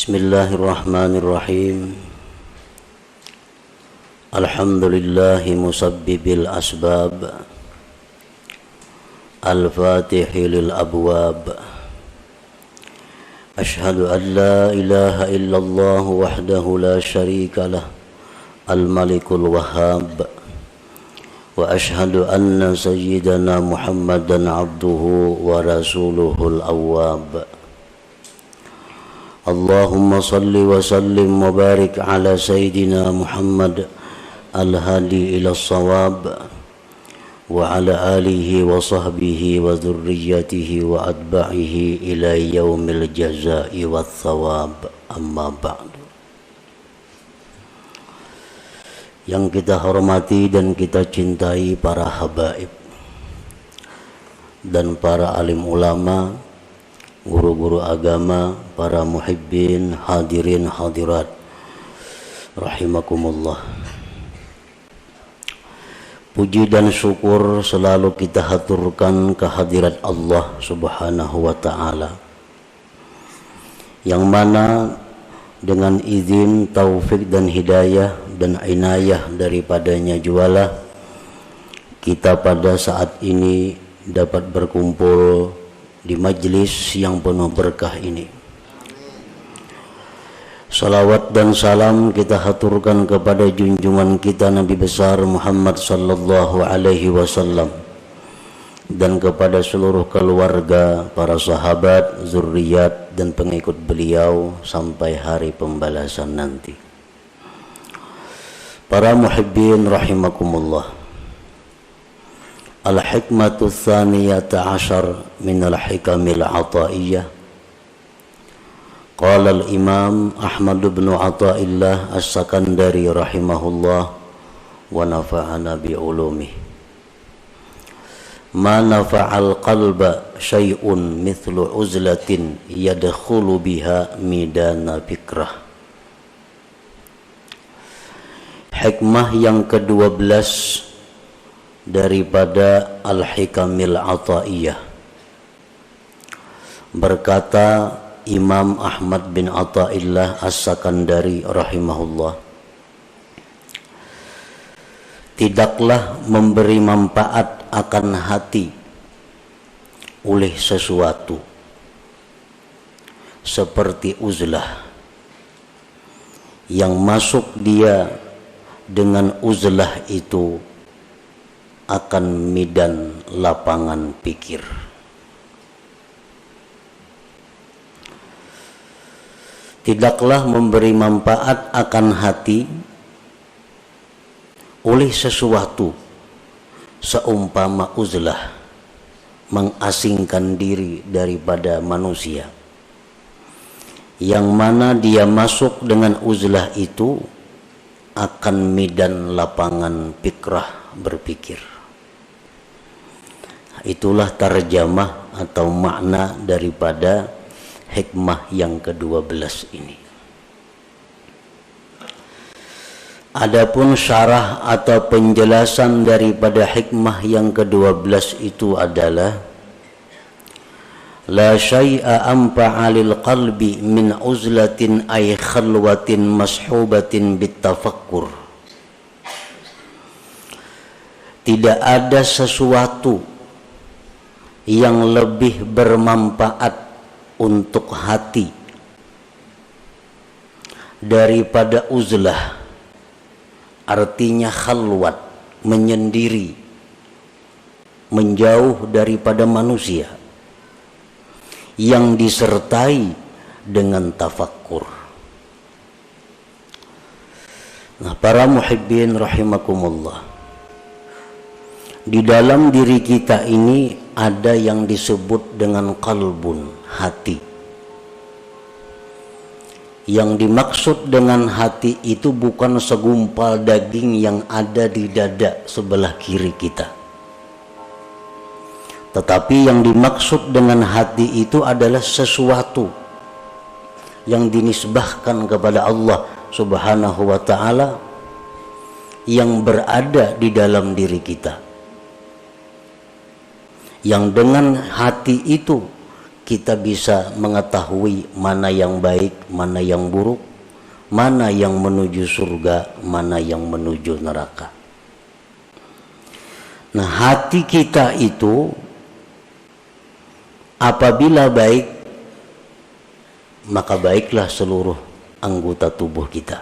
Bismillahirrahmanirrahim. Alhamdulillahi musabbibil asbab, al-fatihi lil abwab. Ashhadu an la ilaha illallah wahdahu la syarika lah, al-malikul wahhab. Wa ashhadu anna sayyidana Muhammadan abduhu wa rasuluhul awwab. Allahumma salli wa sallim wa barik ala sayyidina Muhammad al-hadi ila as-sawab wa ala alihi wa sahbihi wa dhurriyyatihi wa atba'ihi ila yaumil jazaa'i wa thawab. Amma ba'du. Yang kita hormati dan kita cintai para habaib dan para alim ulama, guru-guru agama, para muhibbin, hadirin hadirat rahimakumullah. Puji dan syukur selalu kita haturkan kehadirat Allah Subhanahu wa ta'ala, yang mana dengan izin, taufik dan hidayah dan inayah daripadanya jualah kita pada saat ini dapat berkumpul di majlis yang penuh berkah ini. Salawat dan salam kita haturkan kepada junjungan kita Nabi besar Muhammad sallallahu alaihi wasallam dan kepada seluruh keluarga, para sahabat, zuriat dan pengikut beliau sampai hari pembalasan nanti. Para muhibbin rahimakumullah. Al-hikmatu tsaniyata ashar min al-hikamil ataiyah. Qala al-imam Ahmad bin Athaillah as-Sakandari rahimahullah wa nafa'ana bi ulumih. Ma nafa'al qalba syai'un mithlu uzlatin yadkhulu biha midana fikrah. Hikmah yang ke-12 daripada Al-Hikamil Athaiyah. Berkata Imam Ahmad bin Athaillah As-Sakandari rahimahullah, tidaklah memberi manfaat akan hati oleh sesuatu seperti uzlah yang masuk dia dengan uzlah itu akan midan lapangan pikir. Tidaklah memberi manfaat akan hati oleh sesuatu seumpama uzlah mengasingkan diri daripada manusia, yang mana dia masuk dengan uzlah itu akan midan lapangan fikrah, berpikir. Itulah tarjamah atau makna daripada hikmah yang ke-12 ini. Adapun syarah atau penjelasan daripada hikmah yang ke-12 itu adalah la syai'a anfa'a lil qalbi min uzlatin ay khalwatin mashubatin bitafakkur. Tidak ada sesuatu yang lebih bermanfaat untuk hati daripada uzlah, artinya khalwat, menyendiri, menjauh daripada manusia, yang disertai dengan tafakkur. Nah, para muhibbin rahimakumullah, di dalam diri kita ini ada yang disebut dengan qalbun, hati. Yang dimaksud dengan hati itu bukan segumpal daging yang ada di dada sebelah kiri kita, tetapi yang dimaksud dengan hati itu adalah sesuatu yang dinisbahkan kepada Allah Subhanahu wa ta'ala, yang berada di dalam diri kita, yang dengan hati itu kita bisa mengetahui mana yang baik, mana yang buruk, mana yang menuju surga, mana yang menuju neraka. Nah, hati kita itu apabila baik, maka baiklah seluruh anggota tubuh kita.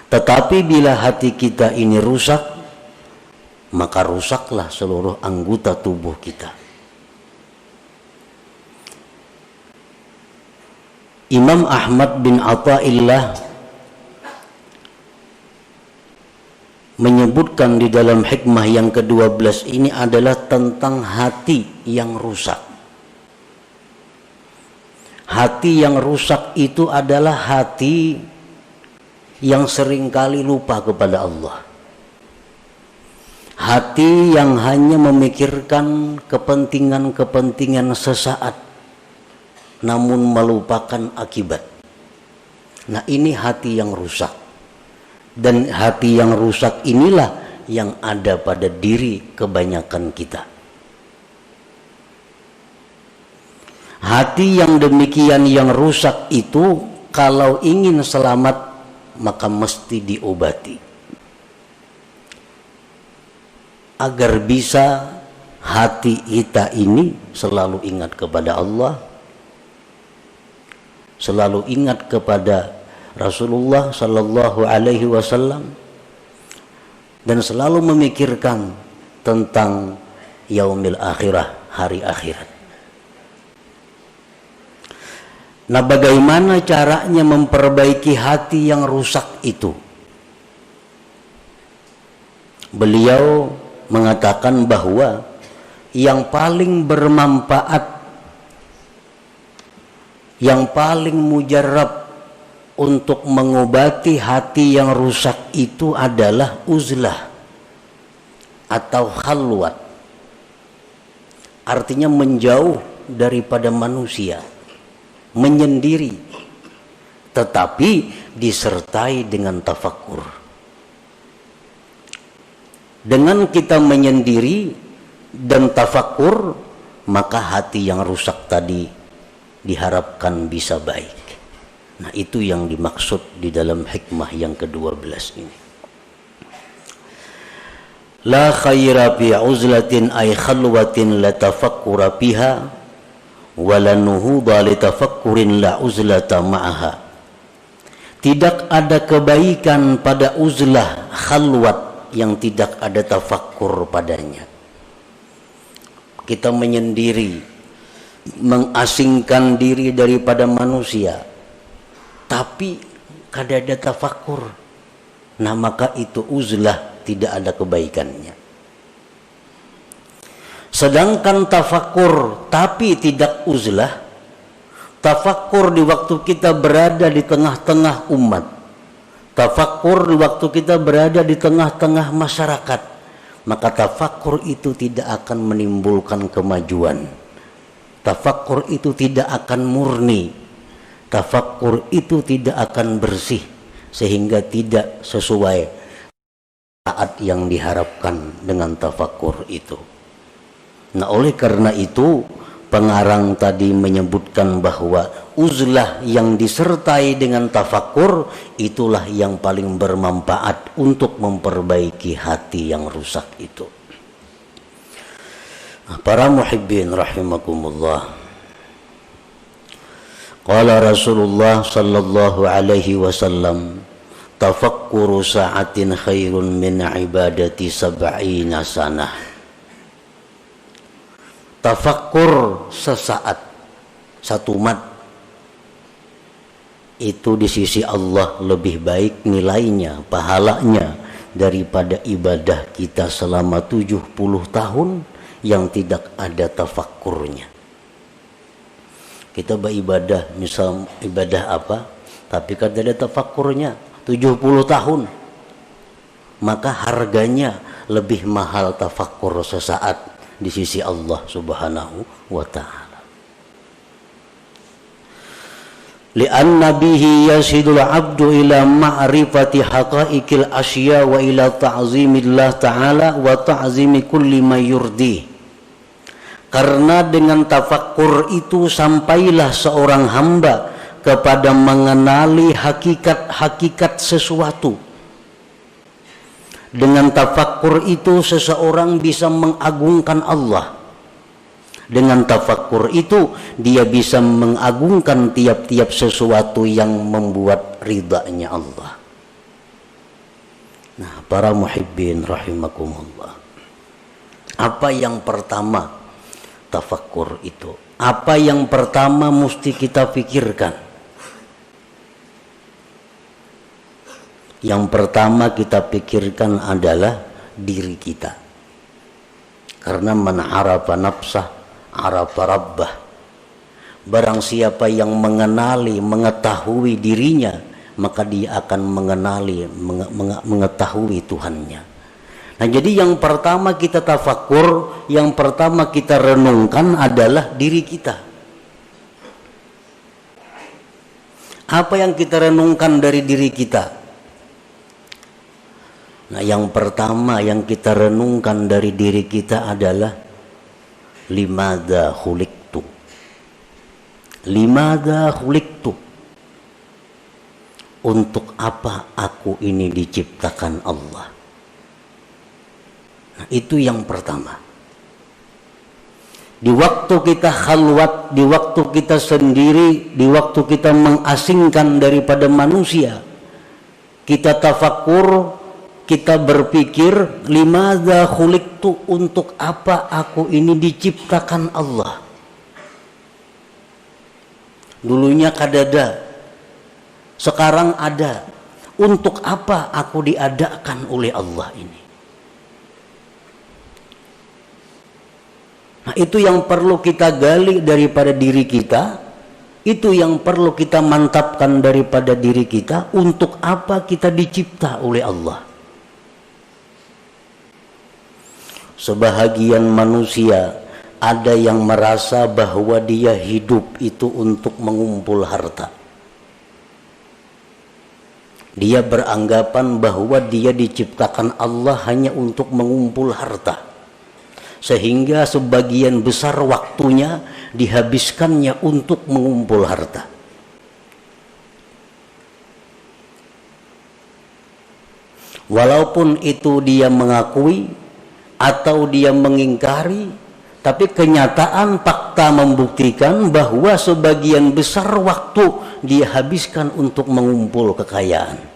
Tetapi bila hati kita ini rusak, maka rusaklah seluruh anggota tubuh kita. Imam Ahmad bin Athaillah menyebutkan di dalam hikmah yang ke-12 ini adalah tentang hati yang rusak. Hati yang rusak itu adalah hati yang seringkali lupa kepada Allah. Hati yang hanya memikirkan kepentingan-kepentingan sesaat, namun melupakan akibat. Nah, ini hati yang rusak. Dan hati yang rusak inilah yang ada pada diri kebanyakan kita. Hati yang demikian yang rusak itu kalau ingin selamat maka mesti diobati. Agar bisa hati kita ini selalu ingat kepada Allah, selalu ingat kepada Rasulullah sallallahu alaihi wasallam, dan selalu memikirkan tentang yaumil akhirah, hari akhirat. Nah, bagaimana caranya memperbaiki hati yang rusak itu? Beliau mengatakan bahwa yang paling bermanfaat, yang paling mujarab untuk mengobati hati yang rusak itu adalah uzlah atau khalwat. Artinya menjauh daripada manusia, menyendiri, tetapi disertai dengan tafakkur. Dengan kita menyendiri dan tafakkur, maka hati yang rusak tadi diharapkan bisa baik. Nah, itu yang dimaksud di dalam hikmah yang ke-12 ini. La khaira fi uzlatin ay khalwatin la tafakkura fiha wa la nuhuda li tafakkurin la uzlata ma'aha. Tidak ada kebaikan pada uzlah khalwat yang tidak ada tafakkur padanya. Kita menyendiri, mengasingkan diri daripada manusia, tapi kada ada tafakkur. Nah, maka itu uzlah, tidak ada kebaikannya. Sedangkan tafakkur tapi tidak uzlah, tafakkur di waktu kita berada di tengah-tengah umat, tafakkur di waktu kita berada di tengah-tengah masyarakat, maka tafakkur itu tidak akan menimbulkan kemajuan. Tafakkur itu tidak akan murni. Tafakkur itu tidak akan bersih, sehingga tidak sesuai saat yang diharapkan dengan tafakkur itu. Nah, oleh karena itu pengarang tadi menyebutkan bahwa uzlah yang disertai dengan tafakkur itulah yang paling bermanfaat untuk memperbaiki hati yang rusak itu. Para muhibbin rahimakumullah, qala Rasulullah sallallahu alaihi wasallam, tafakkuru sa'atin khairun min ibadati sab'ina sanah. Tafakkur sesaat, satu mat, itu di sisi Allah lebih baik nilainya, pahalanya daripada ibadah kita selama 70 tahun yang tidak ada tafakkurnya. Kita beribadah, misal ibadah apa, tapi kada ada tafakkurnya 70 tahun, maka harganya lebih mahal tafakkur sesaat di sisi Allah subhanahu wa ta'ala. Lianna bihi yasidul abdu ila ma'rifati haqaiqil asya wa ila ta'zimillah ta'ala wa ta'zimi kulli ma yurdi. Karena dengan tafakkur itu sampailah seorang hamba kepada mengenali hakikat-hakikat sesuatu. Dengan tafakkur itu seseorang bisa mengagungkan Allah. Dengan tafakkur itu dia bisa mengagungkan tiap-tiap sesuatu yang membuat ridhanya Allah. Nah, para muhibbin rahimakumullah. Apa yang pertama tafakkur itu? Apa yang pertama mesti kita pikirkan? Yang pertama kita pikirkan adalah diri kita. Karena man arafa nafsah arafa rabbah. Barang siapa yang mengetahui dirinya, maka dia akan mengetahui Tuhannya. Nah, jadi yang pertama kita tafakkur, yang pertama kita renungkan adalah diri kita. Apa yang kita renungkan dari diri kita? Nah, yang pertama yang kita renungkan dari diri kita adalah limadza khuliqtu. Limadza khuliqtu. Untuk apa aku ini diciptakan Allah? Nah, itu yang pertama. Di waktu kita khalwat, di waktu kita sendiri, di waktu kita mengasingkan daripada manusia, kita tafakkur, kita berpikir, limadza khuliqtu, untuk apa aku ini diciptakan Allah? Dulunya kadada, sekarang ada. Untuk apa aku diadakan oleh Allah ini? Nah, itu yang perlu kita gali daripada diri kita. Itu yang perlu kita mantapkan daripada diri kita. Untuk apa kita dicipta oleh Allah? Sebahagian manusia ada yang merasa bahwa dia hidup itu untuk mengumpul harta. Dia beranggapan bahwa dia diciptakan Allah hanya untuk mengumpul harta. Sehingga sebagian besar waktunya dihabiskannya untuk mengumpul harta. Walaupun itu dia mengakui atau dia mengingkari, tapi kenyataan fakta membuktikan bahwa sebagian besar waktu dia habiskan untuk mengumpul kekayaan.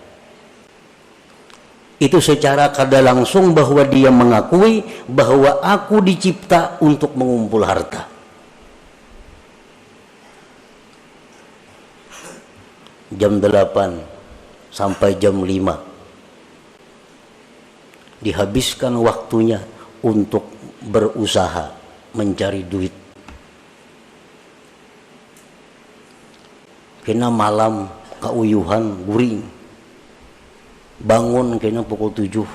Itu secara kada langsung bahwa dia mengakui bahwa aku dicipta untuk mengumpul harta. Jam 8 sampai jam 5 dihabiskan waktunya untuk berusaha mencari duit. Kena malam kauyuhan guring, bangun kena pukul 7.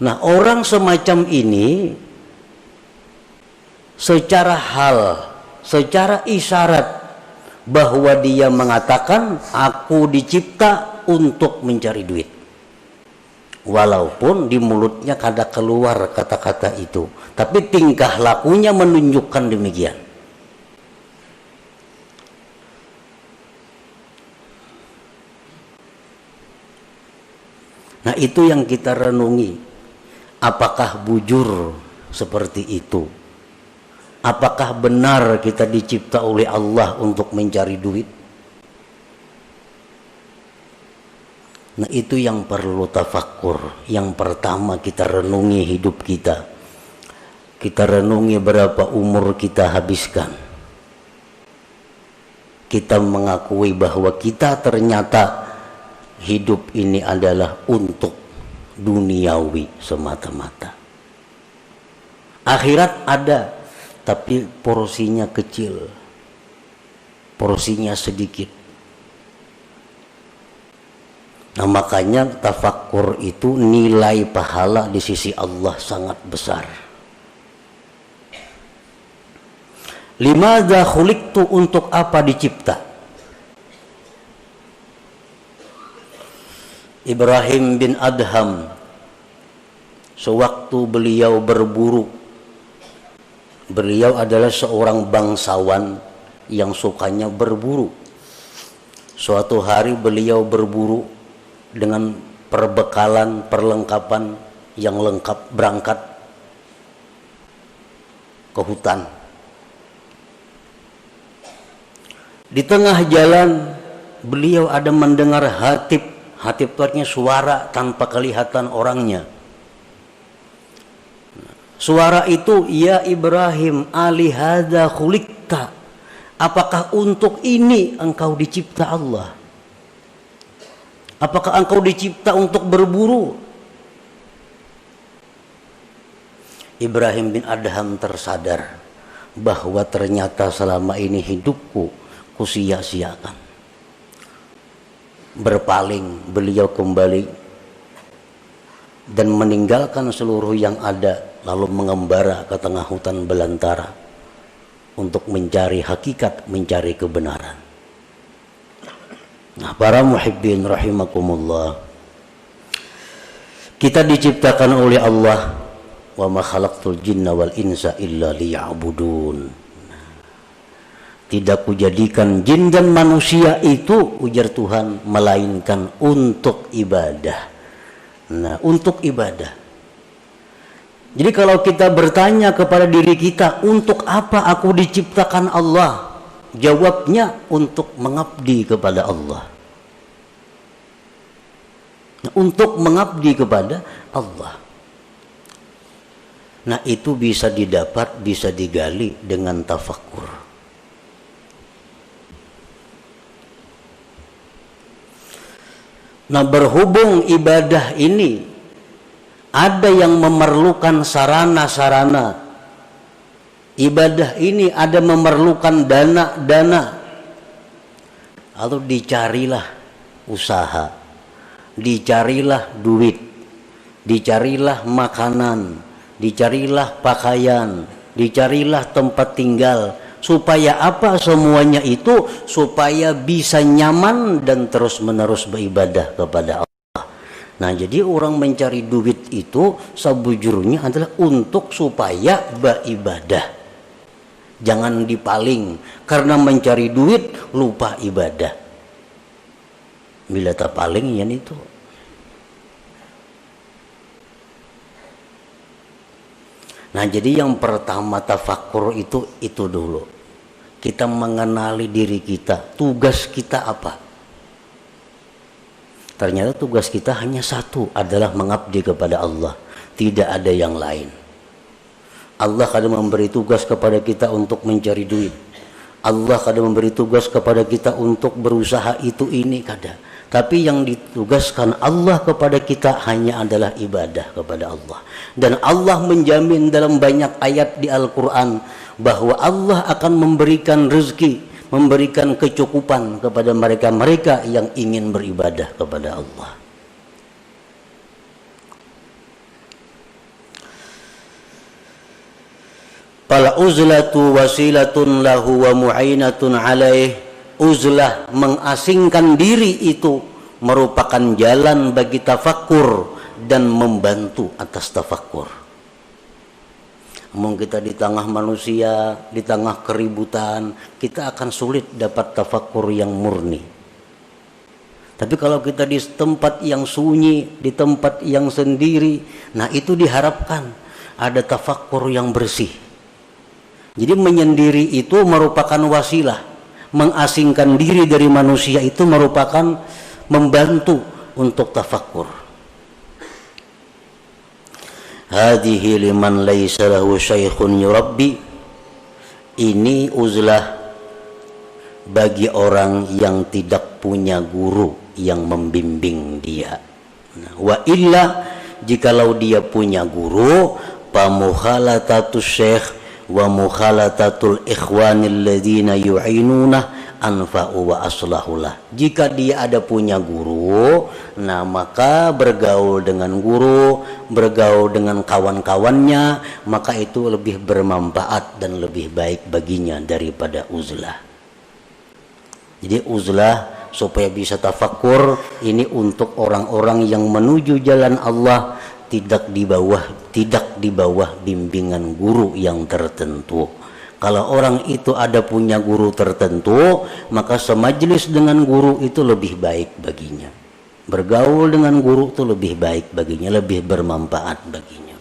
Nah, orang semacam ini secara isyarat bahwa dia mengatakan aku dicipta untuk mencari duit. Walaupun di mulutnya kada keluar kata-kata itu, tapi tingkah lakunya menunjukkan demikian. Nah, itu yang kita renungi. Apakah bujur seperti itu? Apakah benar kita dicipta oleh Allah untuk mencari duit? Nah, itu yang perlu tafakkur. Yang pertama kita renungi hidup kita. Kita renungi berapa umur kita habiskan. Kita mengakui bahwa kita ternyata hidup ini adalah untuk duniawi semata-mata. Akhirat ada, tapi porsinya kecil, porsinya sedikit. Nah, makanya tafakkur itu nilai pahala di sisi Allah sangat besar. Limadza khuliqtu, untuk apa dicipta? Ibrahim bin Adham sewaktu beliau berburu. Beliau adalah seorang bangsawan yang sukanya berburu. Suatu hari beliau berburu dengan perbekalan, perlengkapan yang lengkap, berangkat ke hutan. Di tengah jalan beliau ada mendengar hatib. Hatib itu artinya suara tanpa kelihatan orangnya. Suara itu, ya Ibrahim, alihada khuliqta. Apakah untuk ini engkau dicipta Allah? Apakah engkau dicipta untuk berburu? Ibrahim bin Adham tersadar bahwa ternyata selama ini hidupku kusia-siakan. Berpaling beliau kembali dan meninggalkan seluruh yang ada, lalu mengembara ke tengah hutan belantara untuk mencari hakikat, mencari kebenaran. Nah, para muhibbin rahimakumullah, kita diciptakan oleh Allah, wa ma khalaqtul jinna wal insa illa liya'budun. Tidak kujadikan jin dan manusia itu, ujar Tuhan, melainkan untuk ibadah. Nah, untuk ibadah. Jadi kalau kita bertanya kepada diri kita, untuk apa aku diciptakan Allah? Jawabnya, untuk mengabdi kepada Allah. Nah, untuk mengabdi kepada Allah. Nah, itu bisa didapat, bisa digali dengan tafakkur. Nah, berhubung ibadah ini ada yang memerlukan sarana-sarana, ibadah ini ada memerlukan dana-dana, lalu dicarilah usaha, dicarilah duit, dicarilah makanan, dicarilah pakaian, dicarilah tempat tinggal. Supaya apa semuanya itu? Supaya bisa nyaman dan terus-menerus beribadah kepada Allah. Nah, jadi orang mencari duit itu sebujurnya adalah untuk supaya beribadah. Jangan dipaling karena mencari duit lupa ibadah. Bila tak paling ya itu. Nah, jadi yang pertama tafakkur itu dulu. Kita mengenali diri kita, tugas kita apa? Ternyata tugas kita hanya satu, adalah mengabdi kepada Allah. Tidak ada yang lain. Allah kadang memberi tugas kepada kita untuk mencari duit. Allah kadang memberi tugas kepada kita untuk berusaha itu ini kadang. Tapi yang ditugaskan Allah kepada kita hanya adalah ibadah kepada Allah. Dan Allah menjamin dalam banyak ayat di Al-Quran bahwa Allah akan memberikan rezeki, memberikan kecukupan kepada mereka-mereka yang ingin beribadah kepada Allah. Fal uzlatu wasilatun lahu wa mu'inatun alaih. Uzlah, mengasingkan diri, itu merupakan jalan bagi tafakkur dan membantu atas tafakkur. Mungkin kita di tengah manusia, di tengah keributan, kita akan sulit dapat tafakkur yang murni. Tapi kalau kita di tempat yang sunyi, di tempat yang sendiri, nah itu diharapkan ada tafakkur yang bersih. Jadi menyendiri itu merupakan wasilah. Mengasingkan diri dari manusia itu merupakan membantu untuk tafakkur. Hadhihi liman laisa lahu syaikhun yurabbi. Ini uzlah bagi orang yang tidak punya guru yang membimbing dia. Wa illa, jikalau dia punya guru, pamukhalatatus syekh wa mukhalatatul ikhwanil ladzina yu'inuna anfa'u wa aslahulah. Jika dia ada punya guru, nah maka bergaul dengan guru, bergaul dengan kawan-kawannya, maka itu lebih bermanfaat dan lebih baik baginya daripada uzlah. Jadi uzlah supaya bisa tafakkur ini untuk orang-orang yang menuju jalan Allah, tidak di bawah bimbingan guru yang tertentu. Kalau orang itu ada punya guru tertentu, maka semajlis dengan guru itu lebih baik baginya. Bergaul dengan guru itu lebih baik baginya, lebih bermanfaat baginya.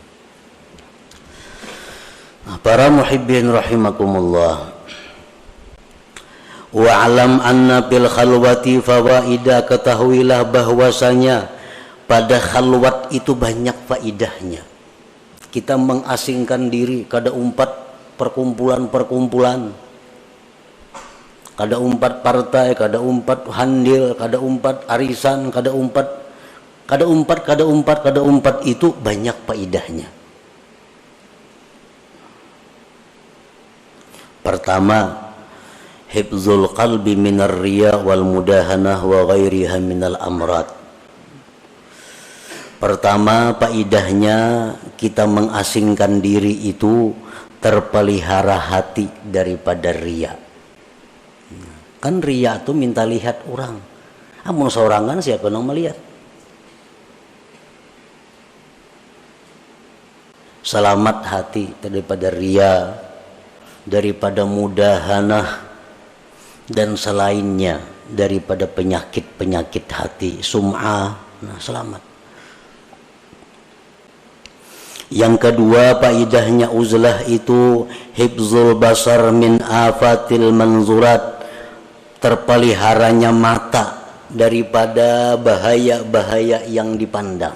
Nah, para muhibbin rahimakumullah. Wa'alam anna bil khalwati fawaida, ketahuilah bahwasanya pada khalwat itu banyak faidahnya. Kita mengasingkan diri, kada umpat perkumpulan-perkumpulan, kada umpat partai, kada umpat handil, kada umpat arisan, kada umpat itu banyak faidahnya. Pertama, hifzul qalbi minar riya wal mudahanah wa ghairiha minal amrad. Pertama, faidahnya kita mengasingkan diri itu terpelihara hati daripada riya. Kan riya itu minta lihat orang. Amun seorangan siapa yang melihat? Selamat hati daripada riya, daripada mudahanah, dan selainnya daripada penyakit-penyakit hati, sum'ah. Nah, selamat. Yang kedua, faidahnya uzlah itu hifzul basar min afatil manzurat, terpeliharanya mata daripada bahaya-bahaya yang dipandang.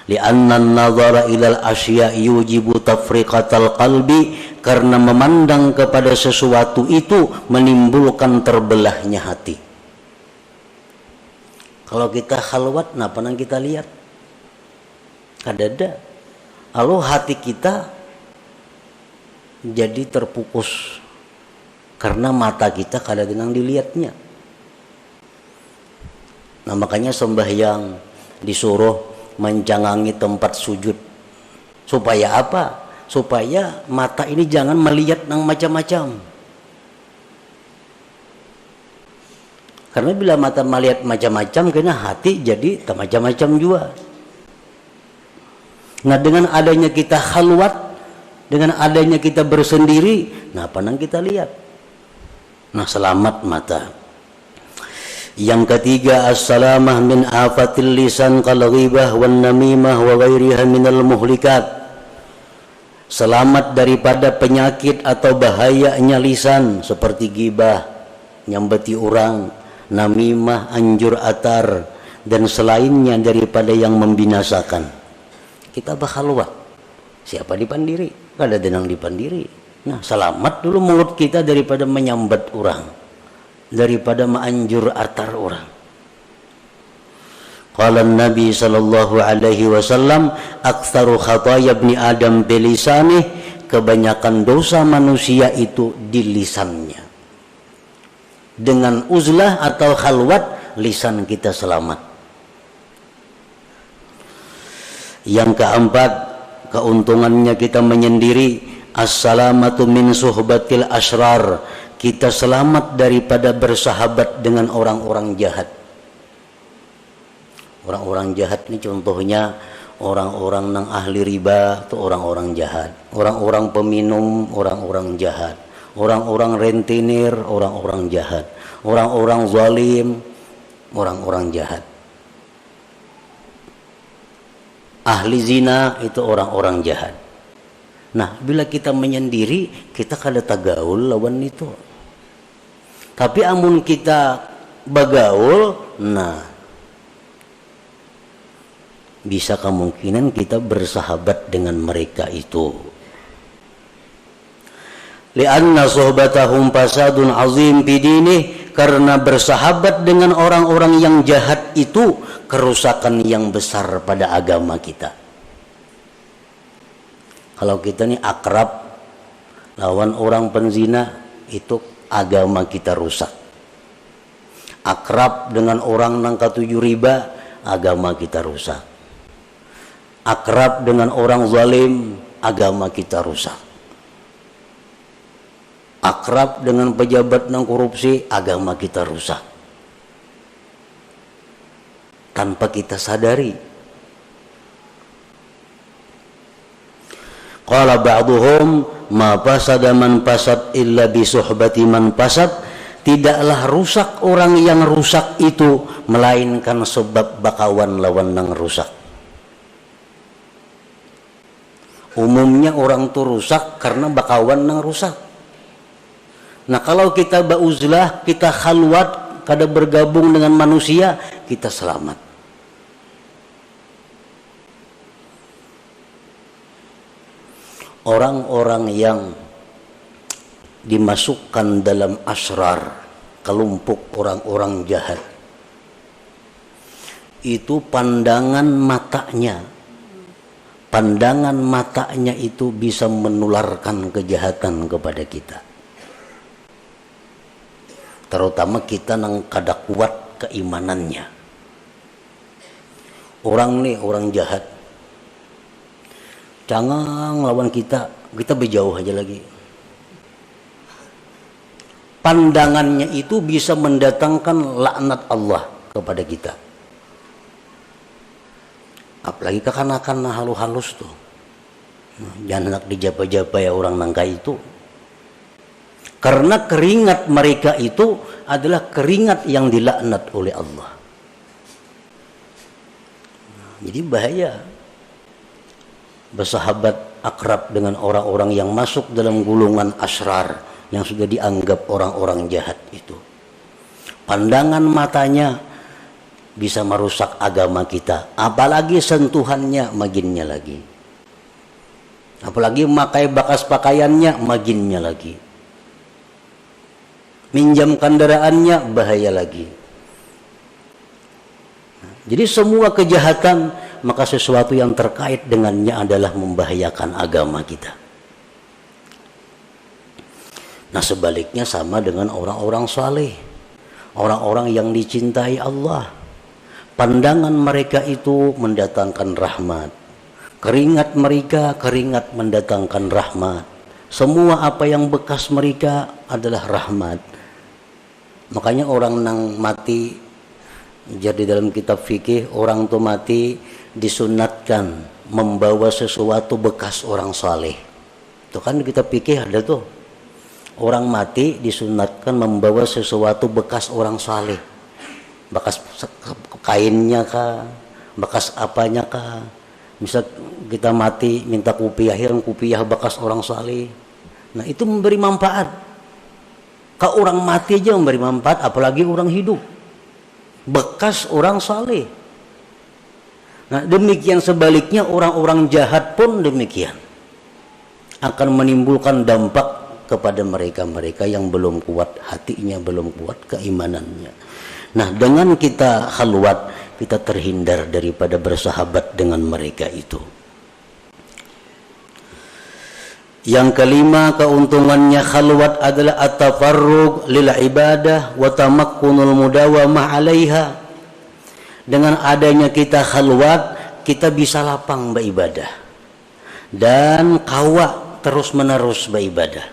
Li'anna an-nazara ilal asya' yujibu tafriqatal qalbi, karena memandang kepada sesuatu itu menimbulkan terbelahnya hati. Kalau kita khalwat, napa nang kita lihat? Kadada. Lalu hati kita jadi terpukus karena mata kita kada tenang dilihatnya. Nah, makanya sembahyang disuruh menjangangi tempat sujud. Supaya apa? Supaya mata ini jangan melihat yang macam-macam. Karena bila mata melihat macam-macam, kena hati jadi macam-macam juga. Nah, dengan adanya kita khalwat, dengan adanya kita bersendiri, nah apa yang kita lihat? Nah, selamat mata. Yang ketiga, as-salamah min afatil lisan kal ghibah wan namimah wa ghairiha minal muhlikat. Selamat daripada penyakit atau bahayanya lisan seperti ghibah, nyambeti orang, namimah, anjur atar, dan selainnya daripada yang membinasakan. Kita bakhalwat, siapa dipandiri? Kada denang dipandiri. Nah, selamat dulu mulut kita daripada menyambat orang, daripada menganjur atar orang. Qala Nabi sallallahu alaihi wasallam, aktsaru khataya ibni Adam bilisanih, kebanyakan dosa manusia itu di lisannya. Dengan uzlah atau khalwat, lisan kita selamat. Yang keempat, keuntungannya kita menyendiri, as-salamatu min suhbatil asrar, kita selamat daripada bersahabat dengan orang-orang jahat. Orang-orang jahat ini contohnya orang-orang yang ahli riba itu orang-orang jahat, orang-orang peminum orang-orang jahat, orang-orang rentenir orang-orang jahat, orang-orang zalim orang-orang jahat. Ahli zina itu orang-orang jahat. Nah, bila kita menyendiri, kita kada tagaul lawan itu. Tapi amun kita bagaul, nah, bisa kemungkinan kita bersahabat dengan mereka itu. Lianna sohbatahum fasadun azim bidinih, karena bersahabat dengan orang-orang yang jahat itu kerusakan yang besar pada agama kita. Kalau kita nih akrab lawan orang penzina, itu agama kita rusak. Akrab dengan orang nang katuju riba, agama kita rusak. Akrab dengan orang zalim, agama kita rusak. Akrab dengan pejabat nang korupsi, agama kita rusak. Tanpa kita sadari, Qala ba'duhum ma fasada man fasad illa bi suhbati man fasad. Tidaklah rusak orang yang rusak itu melainkan sebab bakawan lawan nang rusak. Umumnya orang tuh rusak karena bakawan nang rusak. Nah kalau kita ba'uzlah, kita khalwat, kada bergabung dengan manusia, kita selamat. Orang-orang yang dimasukkan dalam asrar, kelompok orang-orang jahat, itu pandangan matanya itu bisa menularkan kejahatan kepada kita, terutama kita nang kada kuat keimanannya. Orang jahat jangan lawan kita berjauh aja lagi. Pandangannya itu bisa mendatangkan laknat Allah kepada kita. Apalagi kekanakan halus tuh. Jangan nak dijapa-japa ya orang nangka itu. Karena keringat mereka itu adalah keringat yang dilaknat oleh Allah. Jadi bahaya bersahabat akrab dengan orang-orang yang masuk dalam gulungan asrar, yang sudah dianggap orang-orang jahat itu. Pandangan matanya bisa merusak agama kita, apalagi sentuhannya maginnya lagi, apalagi memakai bekas pakaiannya maginnya lagi, minjam kendaraannya bahaya lagi. Jadi semua kejahatan, maka sesuatu yang terkait dengannya adalah membahayakan agama kita. Nah sebaliknya sama dengan orang-orang saleh, orang-orang yang dicintai Allah. Pandangan mereka itu mendatangkan rahmat. Keringat mereka, keringat mendatangkan rahmat. Semua apa yang bekas mereka adalah rahmat. Makanya orang nang mati, jadi dalam kitab fikih, orang tuh mati disunatkan membawa sesuatu bekas orang saleh. Itu kan kita fikih ada tuh. Orang mati disunatkan membawa sesuatu bekas orang saleh. Bekas kainnya kah, bekas apanya kah. Misal kita mati minta kupiah, kupiah bekas orang saleh. Nah itu memberi manfaat. Kalau orang mati aja memberi manfaat, apalagi orang hidup. Bekas orang saleh. Nah demikian sebaliknya orang-orang jahat pun demikian, akan menimbulkan dampak kepada mereka-mereka yang belum kuat hatinya, belum kuat keimanannya. Nah dengan kita khalwat, kita terhindar daripada bersahabat dengan mereka itu. Yang kelima, keuntungannya khalwat adalah at-tafarrug lil ibadah wa tamakkunul mudawamah 'alaiha. Dengan adanya kita khalwat, kita bisa lapang beribadah dan kawa terus-menerus beribadah.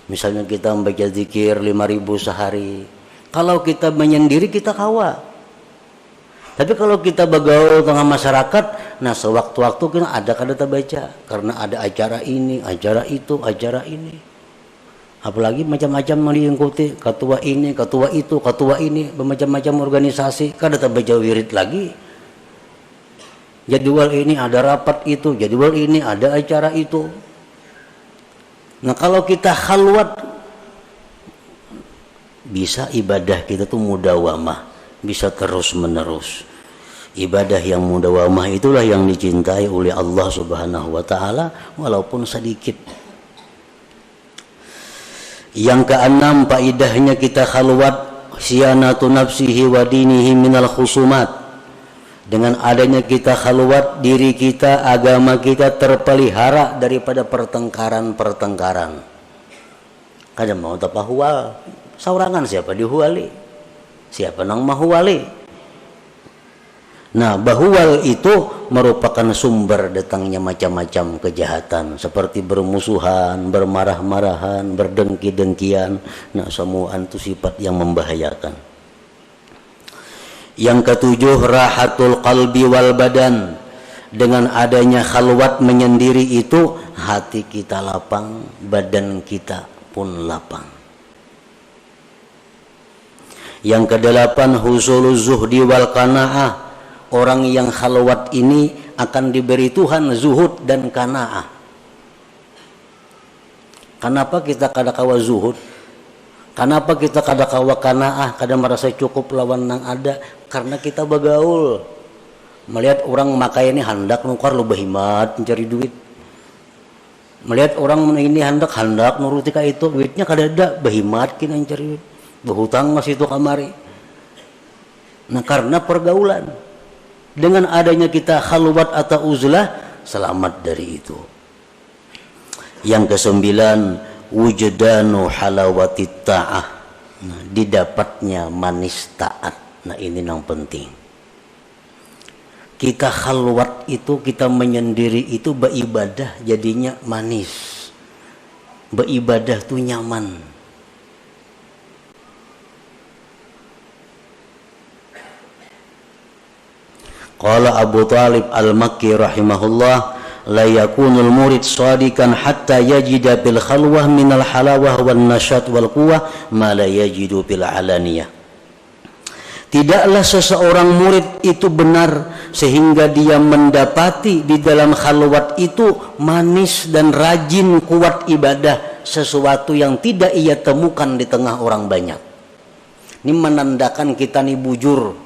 Misalnya kita membaca zikir 5.000 sehari. Kalau kita menyendiri kita kawa. Tapi kalau kita bergaul tengah masyarakat, nah sewaktu-waktu kita ada kada terbaca karena ada acara ini, acara itu, acara ini. Apalagi macam-macam yang diikuti, ketua ini, ketua itu, ketua ini, bermacam-macam organisasi, kada terbaca wirid lagi. Jadwal ini ada rapat itu, jadwal ini ada acara itu. Nah kalau kita khalwat, bisa ibadah kita tuh mudawamah, bisa terus-menerus. Ibadah yang mudawamah itulah yang dicintai oleh Allah Subhanahu wa taala walaupun sedikit. Yang keenam, faedahnya kita khalwat siyanatu nafsihi wa dinihi minal khusumat. Dengan adanya kita khalwat, diri kita, agama kita terpelihara daripada pertengkaran-pertengkaran. Kada mau tapahual, saurangan siapa dihuali, siapa nang mahuali. Nah, bahuwal itu merupakan sumber datangnya macam-macam kejahatan seperti bermusuhan, bermarah-marahan, berdengki-dengkian. Nah, semua itu sifat yang membahayakan. Yang ketujuh, rahatul qalbi wal badan. Dengan adanya khalwat menyendiri itu, hati kita lapang, badan kita pun lapang. Yang kedelapan, husuluz zuhdi wal qanaah. Orang yang khalwat ini akan diberi Tuhan zuhud dan qanaah. Kenapa kita kadakawa zuhud? Kenapa kita kadakawa qanaah? Kadang merasa cukup lawan nang ada, karena kita bagaul. Melihat orang makai ini hendak nukar lu behimat mencari duit. Melihat orang ini hendak nuruti ka itu, duitnya kadada behimat kina mencari duit. Berhutang masih itu kamari. Nah, karena pergaulan. Dengan adanya kita khalwat atau uzlah, selamat dari itu. Yang kesembilan, wujdanu halawati ta'ah. Nah, didapatnya manis taat. Nah, ini yang penting. Kita khalwat itu, kita menyendiri itu, beribadah jadinya manis. Beribadah tuh nyaman. Qala Abu Talib al-Makki rahimahullah, la yakunul murid shadikan hatta yajida bil khalwah minal halawah wan nasyat wal quwwah ma la yajidu bil alaniyah. Tidaklah seseorang murid itu benar sehingga dia mendapati di dalam khalwat itu manis dan rajin kuat ibadah, sesuatu yang tidak ia temukan di tengah orang banyak. Ini menandakan kita nih bujur.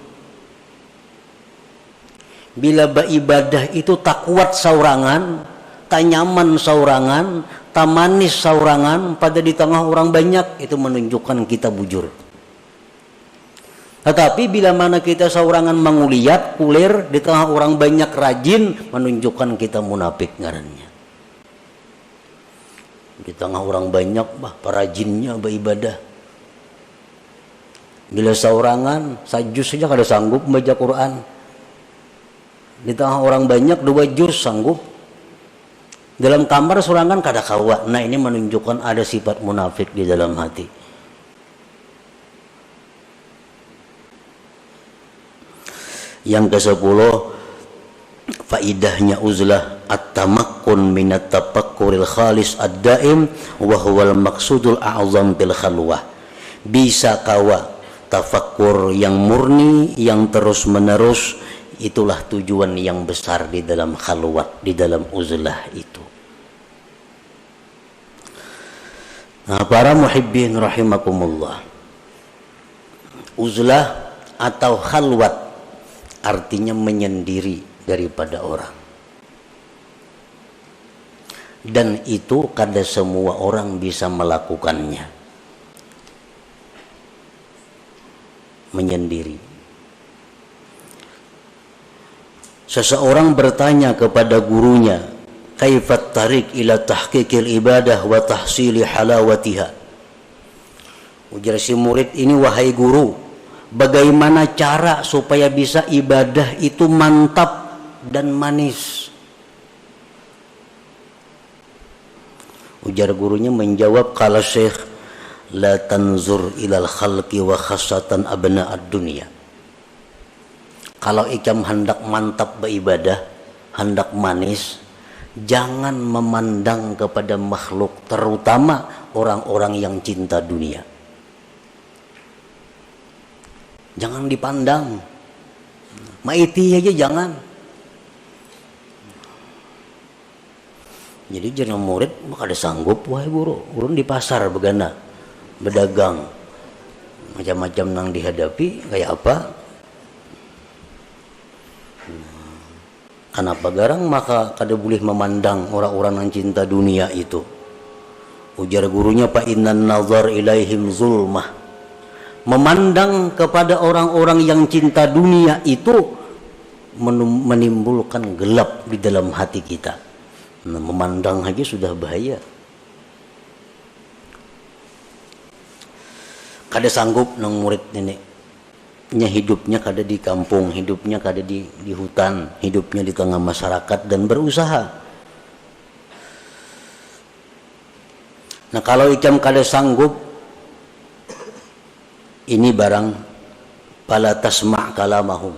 Bila beribadah itu tak kuat saurangan, tak nyaman saurangan, tak manis saurangan pada di tengah orang banyak, itu menunjukkan kita bujur. Tetapi bila mana kita saurangan menguliat, kulir, di tengah orang banyak rajin, menunjukkan kita munafik ngarannya. Di tengah orang banyak, perajinnya beribadah. Bila saurangan, sajus saja kada sanggup membaca Quran. Di tengah orang banyak 2 juz sanggup. Dalam kamar surangan kada kawa. Nah, ini menunjukkan ada sifat munafik di dalam hati. Yang ke-10, faidahnya uzlah at-tamakkun minat tafakkuril khalis ad-daim wa huwal maqsudul a'zam bil khalwah. Bisa kawa tafakkur yang murni, yang terus menerus, itulah tujuan yang besar di dalam khalwat, di dalam uzlah itu. Nah, para muhibbin rahimakumullah, uzlah atau khalwat artinya menyendiri daripada orang. Dan itu kada semua orang bisa melakukannya. Menyendiri. Seseorang bertanya kepada gurunya, kaifat tarik ila tahqiqil ibadah wa tahsili halawatiha. Ujar si murid ini, wahai guru, bagaimana cara supaya bisa ibadah itu mantap dan manis? Ujar gurunya menjawab, kala syekh, la tanzur ilal khalqi wa khassatan abna'ad dunia. Kalau ikam hendak mantap beribadah, hendak manis, jangan memandang kepada makhluk, terutama orang-orang yang cinta dunia. Jangan dipandang. Maiti aja jangan. Jadi jangan murid, maka ada sanggup, wahai guru. Guru di pasar begana, berdagang, macam-macam nang dihadapi, kayak apa? Kenapa garang maka kada boleh memandang orang-orang yang cinta dunia itu. Ujar gurunya, fa innan nazar ilaihim zulmah. Memandang kepada orang-orang yang cinta dunia itu menimbulkan gelap di dalam hati kita. Nah, memandang aja sudah bahaya. Kada sanggup nang murid nenek. Hidupnya kada di kampung, hidupnya kada di hutan, hidupnya di tengah masyarakat dan berusaha. Nah, kalau ikam kada sanggup, ini barang pala tasma' kalamahum.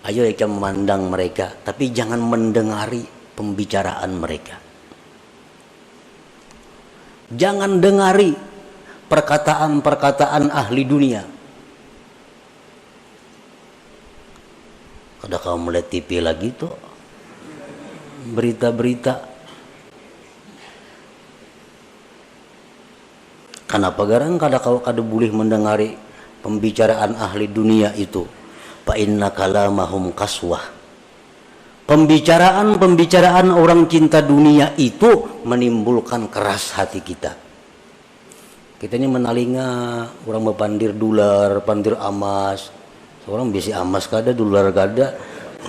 Ayo kita memandang mereka, tapi jangan mendengari pembicaraan mereka. Jangan dengari perkataan-perkataan ahli dunia. Kada kau melihat TV lagi tuh, berita-berita. Kenapa garang kada kau kada boleh mendengari pembicaraan ahli dunia itu? Fa inna kalamahum kaswah. Pembicaraan orang cinta dunia itu menimbulkan keras hati kita. Kita ini menalinga orang berpandir dolar, pandir emas. Seorang bisi emas kada, dolar kada.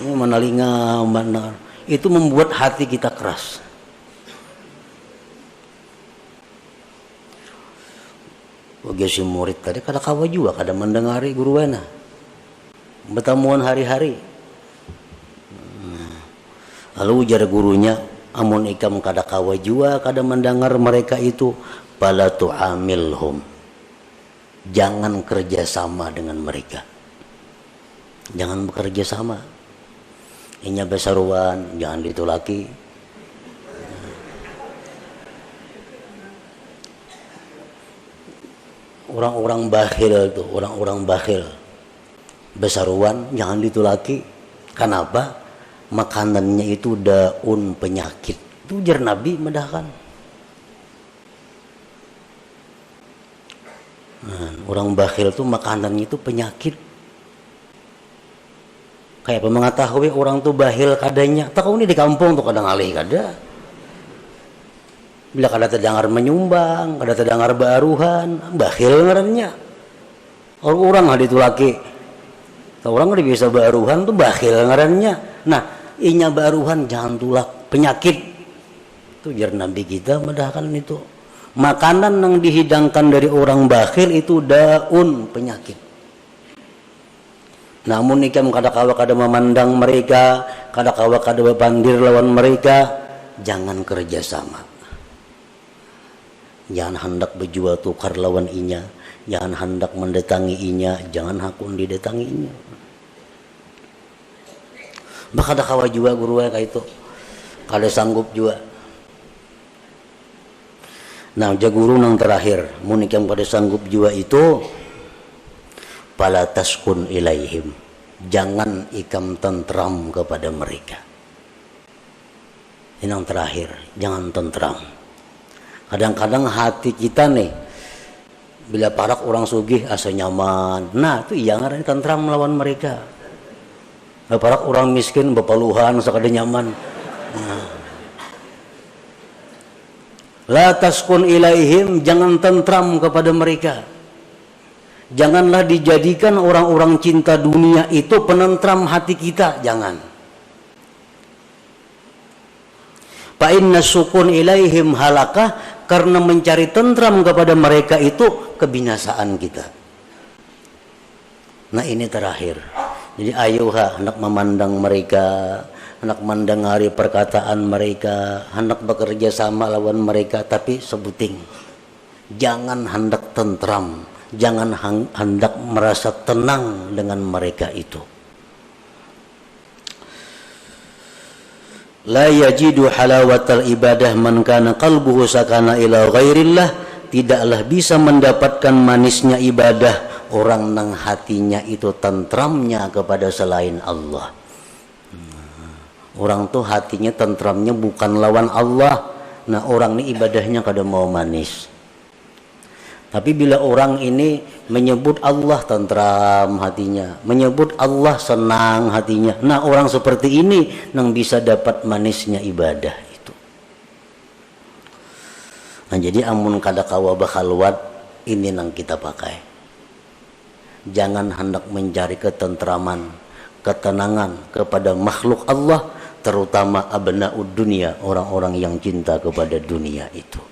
Ini menalinga mana. Itu membuat hati kita keras. Bagi si murid tadi kada kawa juga kada mendengari guru wana. Bertemuan hari-hari. Lalu ujar gurunya, amun ikam kada kawa jua kada mendengar mereka itu, fala tu'amilhum. Jangan kerjasama dengan mereka. Jangan bekerja sama. Inya besaruan, jangan ditulaki. Orang-orang bakhil tuh, orang-orang bakhil. Besaruan, jangan ditulaki. Kenapa? Makanannya itu daun penyakit. Itu ujar Nabi medahkan. Orang bakhil tuh makanannya itu penyakit. Kayak mengetahui orang tuh bakhil kadanya. Tak kau ini di kampung tuh kadang alih kada. Bila kada terdengar menyumbang, kada terdengar baruhan, bakhil ngarannya. Orang ada itu laki. Orang ada bisa baruhan tuh bakhil ngarannya. Nah, inya baruhan jangan tulak penyakit. Itu jar Nabi kita medahkan itu. Makanan yang dihidangkan dari orang bakhil itu daun penyakit. Namun ikam kada kawa kada memandang mereka, kada kawa kada berpandir lawan mereka, jangan kerjasama. Jangan hendak berjual tukar lawan inya, jangan hendak mendatangi inya, jangan hakun didatangi inya. Bah kada kawa juga guru kayak itu, kada sanggup juga. Nah, jaguru nang terakhir, mun ikam kada sanggup juga itu, fala taskun ilaihim. Jangan ikam tentram kepada mereka. Ini yang terakhir, jangan tentram. Kadang-kadang hati kita nih, bila parak orang sugih asa nyaman. Nah, itu iya ngaran tentram melawan mereka. Bila parak orang miskin bepaluhan sakada nyaman. Nah. La taskun ilaihim, jangan tentram kepada mereka. Janganlah dijadikan orang-orang cinta dunia itu penentram hati kita, jangan. Fa inna sukun ilaihim halakah, karena mencari tentram kepada mereka itu kebinasaan kita. Nah, ini terakhir. Jadi ayuha hendak memandang mereka, hendak mendengari perkataan mereka, hendak bekerja sama lawan mereka, tapi sebuting. Jangan hendak tentram, jangan hendak merasa tenang dengan mereka itu. La yajidu halawatal ibadah man kana qalbuhu sakana ila ghairillah. Tidaklah bisa mendapatkan manisnya ibadah orang nang hatinya itu tentramnya kepada selain Allah. Orang tuh hatinya tentramnya bukan lawan Allah. Nah, orang ini ibadahnya kada mau manis. Tapi bila orang ini menyebut Allah tentram hatinya, menyebut Allah senang hatinya. Nah, orang seperti ini yang bisa dapat manisnya ibadah itu. Nah, jadi amun kada kawa bakhalwat, ini yang kita pakai. Jangan hendak mencari ketentraman, ketenangan kepada makhluk Allah, terutama abna'ud dunia, orang-orang yang cinta kepada dunia itu.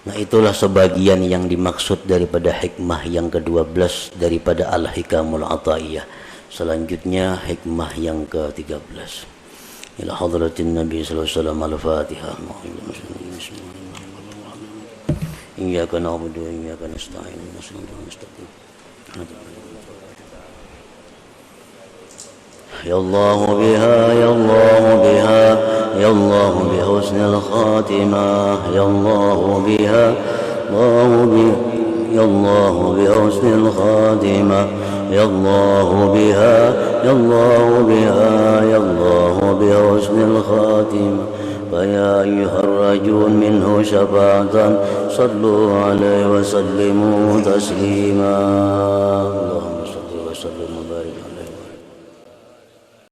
Nah, itulah sebagian yang dimaksud daripada hikmah yang ke-12 daripada Al-Hikamul Ata'iyah. Selanjutnya hikmah yang ke-13. Ila hadratin Nabi sallallahu alaihi wasallam al-Fatihah. Iyyaka na'budu wa iyyaka nasta'in. يا الله بها يا الله بها يا الله بحسن الخاتمة يا الله بها يا الله بحسن الخاتمة يا الله بها يا الله بها يا الله بحسن الخاتمة فيا أيها الرجل منه شفاعة صلوا عليه وسلموا تسليما اللهم صل وسلم وبارك عليه